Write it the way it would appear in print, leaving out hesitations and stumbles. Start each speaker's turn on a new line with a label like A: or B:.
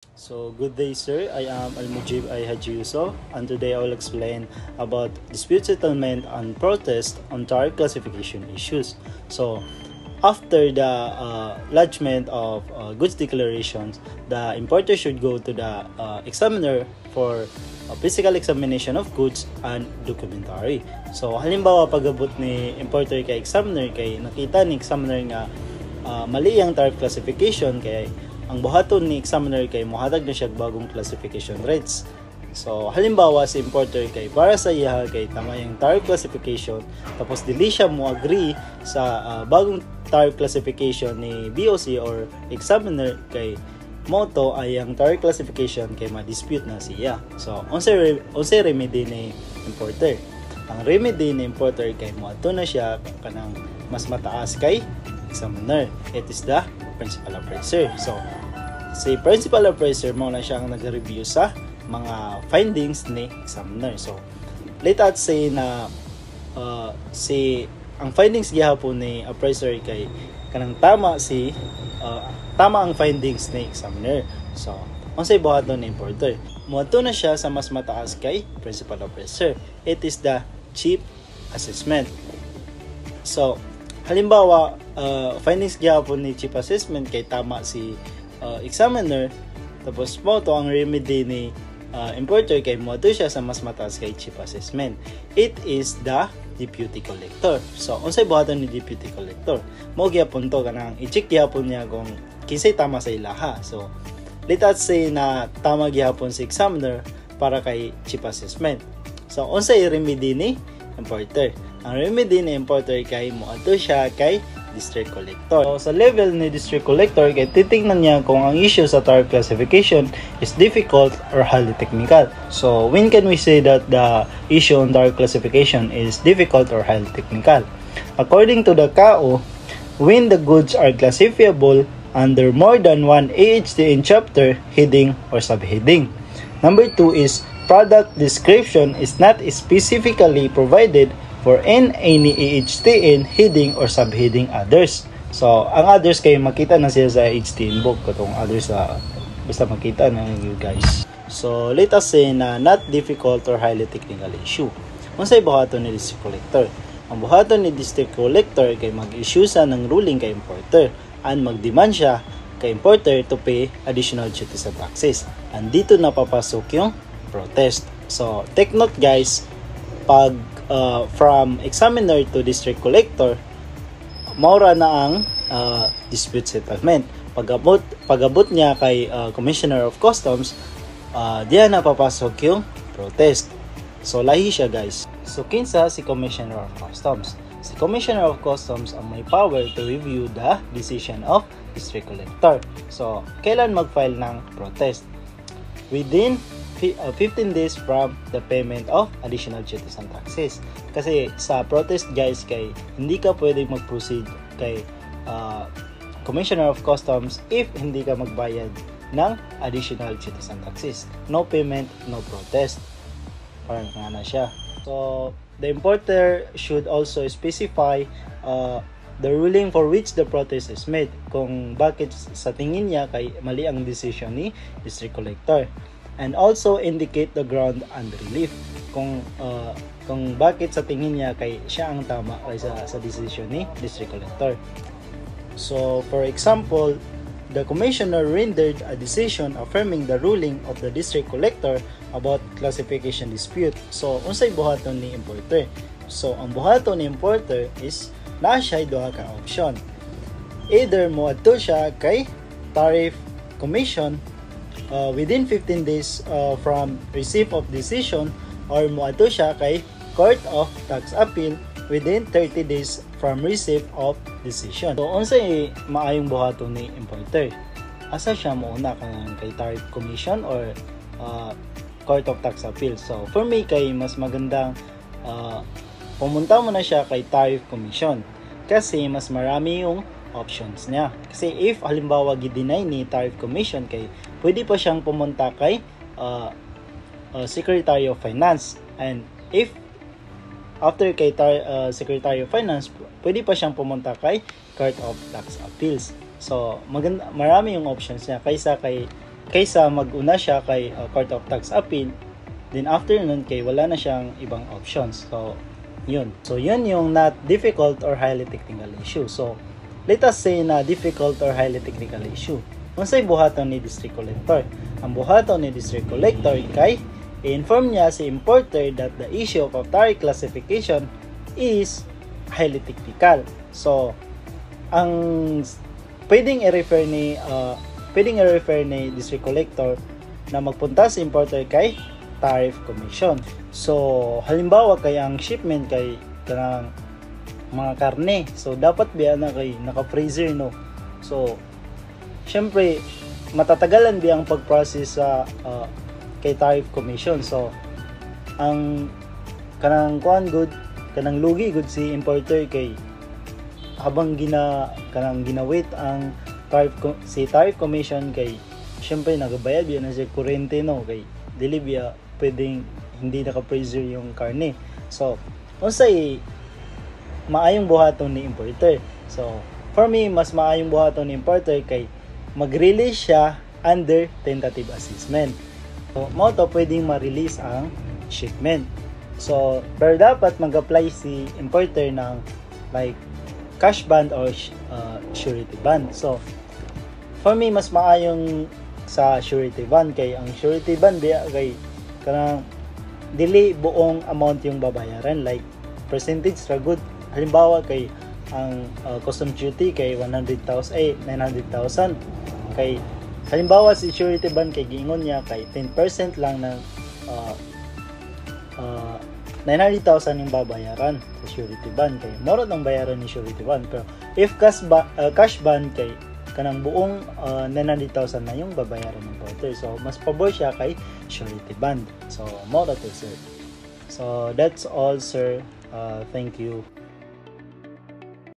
A: So, good day sir, I am Almujib I Haji Yusuf, and today I will explain about dispute settlement and protest on tariff classification issues. So, after the lodgement of goods declarations, the importer should go to the examiner for a physical examination of goods and documentary. So, halimbawa pag-abot ni importer kay examiner, kay nakita ni examiner nga mali ang tariff classification, kay ang buhaton ni examiner kay mohatag na siya bagong classification rates. So halimbawa si importer kay para sa iya kay tama yung tariff classification, tapos dili siya mo agree sa bagong tariff classification ni BOC or examiner, kay moto ay ang tariff classification kay ma-dispute na siya. So unsay remedy ni importer? Ang remedy ni importer kay moadto na siya kanang mas mataas kay examiner. It is the principal appraiser. So si principal appraiser mo na siya ang nag-review sa mga findings ni examiner. So let us say na ang findings gihapon ni appraiser kay kanang tama ang findings ni examiner. So unsay buhaton ni importer? Moadto na siya sa mas mataas kay principal appraiser. It is the chief assessment. So halimbawa findings gihapon ni chief assessment kay tama si examiner, tapos mo to ang remedy ni importer kay mo siya sa mas mataas kay chief assessment. It is the deputy collector. So unsay buhaton ni deputy collector? Mo gyapon to kanang i-check gyapon niya kung kinsay tama sa ilaha. So let us say na tama gyapon si examiner para kay chief assessment. So unsay remedy ni importer? Ang remedy ni importer kay moadto siya kay district collector. So, sa level ni district collector, kay titingnan niya kung ang issue sa tariff classification is difficult or highly technical. So, when can we say that the issue on tariff classification is difficult or highly technical? According to the KAO, when the goods are classifiable under more than one AHTN chapter, heading, or subheading. Number 2 is product description is not specifically provided for any AHTN heading or subheading others. So, ang others kayo makita na siya sa HTN book, katong others basta makita na you guys. So, let us say na not difficult or highly technical issue. Unsay buhaton ni district collector? Ang buhaton ni district collector kay mag-issue sa ng ruling kay importer and mag-demand siya kay importer to pay additional duties and taxes. And dito na papasok yung protest. So, take note guys, pag from examiner to district collector, maura na ang dispute settlement. Pag-abot niya kay Commissioner of Customs, diyan na papasok yung protest. So lahi siya guys. So kinsa si Commissioner of Customs? Si Commissioner of Customs ang may power to review the decision of district collector. So kailan mag-file ng protest? Within 15 days from the payment of additional duties and taxes. Kasi sa protest guys, kay hindi ka pwedeng mag-proceed kay Commissioner of Customs if hindi ka magbayad ng additional duties and taxes. No payment, no protest. Parang nga na siya. So, the importer should also specify the ruling for which the protest is made. Kung bakit sa tingin niya kay mali ang decision ni district collector. And also indicate the ground and relief kung bakit sa tingin niya kay siya ang tama kaysa sa decision ni district collector. So for example, the commissioner rendered a decision affirming the ruling of the district collector about classification dispute. So unsay buhaton ni importer? So ang buhaton ni importer is na siya duha ka option. Either moadto siya kay tariff commission within 15 days from receipt of decision, or moadto siya kay Court of Tax Appeal within 30 days from receipt of decision. So unsay maayong buhaton ni importer? Asa siya mouna kay tariff commission or Court of Tax Appeal? So for me kay mas magandang pumunta mo na siya kay tariff commission kasi mas marami yung options niya. Kasi if halimbawa gi-deny ni tariff commission, kay pwede pa siyang pumunta kay Secretary of Finance, and if after kay Secretary of Finance, pwede pa siyang pumunta kay Court of Tax Appeals. So marami yung options niya kaysa kay kaysa mag-una siya kay Court of Tax Appeal, then after nun kay wala na siyang ibang options. So yun yung not difficult or highly technical issue. So let us say na difficult or highly technical issue. Unsay buhaton ni District Collector? Ang buhaton ni District Collector kay i-inform niya si importer that the issue of tariff classification is highly technical. So ang pwedeng i-refer ni District Collector na magpunta si importer kay Tariff Commission. So halimbawa kay ang shipment kay kanang mga karne, so dapat biya na kay naka-freezer, no? So syempre matatagalan biya ang pag-process sa kay Tariff Commission. So ang kanang kanang lugi good si importer kay habang ginawait ang Tariff Commission kay syempre nagabayad biya na siya kurente, no? Kay dili biya pwedeng hindi naka-freezer yung karne. So unsay maayong buhaton ni importer? So for me, mas maayong buhaton ni importer kay mag-release siya under tentative assessment. So mo to pwedeng ma-release ang shipment. So pero dapat mag-apply si importer ng like cash bond or surety bond. So for me, mas maayong sa surety bond kay ang surety bond biya kay kanang dili buong amount yung babayaran, like percentage ra good. Halimbawa kay ang custom duty kay 900,000 kay halimbawa si surety bond kay giingon niya kay 10% lang ng 900,000 yung babayaran sa surety bond kay moro ang bayaran ni surety bond. Pero if cash bond kay kanang buong 900,000 na yung babayaran ng importer. So mas pabor siya kay surety bond. So moro to, sir. So that's all, sir. Thank you.